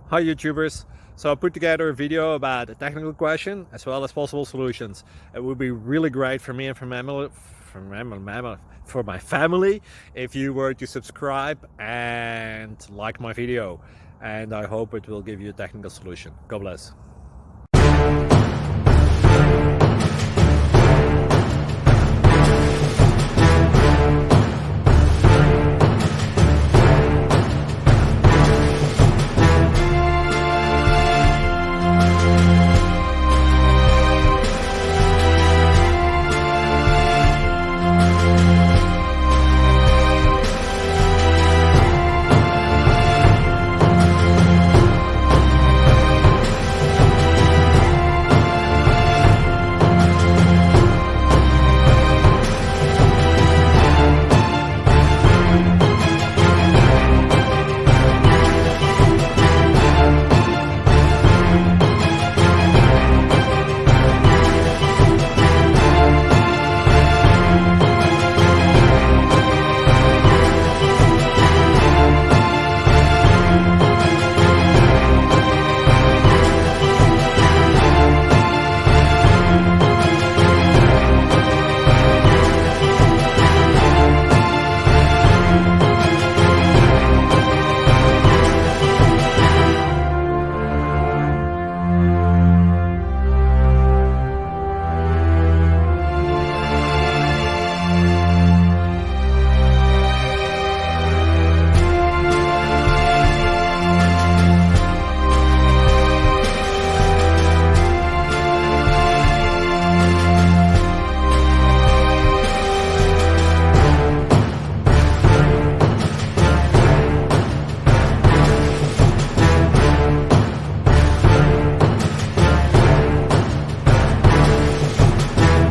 Hi YouTubers! So I put together a video about a technical question as well as possible solutions. It would be really great for me and for my family if you were to subscribe and like my video, and I hope it will give you a technical solution. God bless.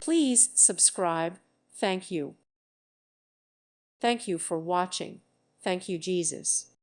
Please subscribe. Thank you. Thank you for watching. Thank you, Jesus.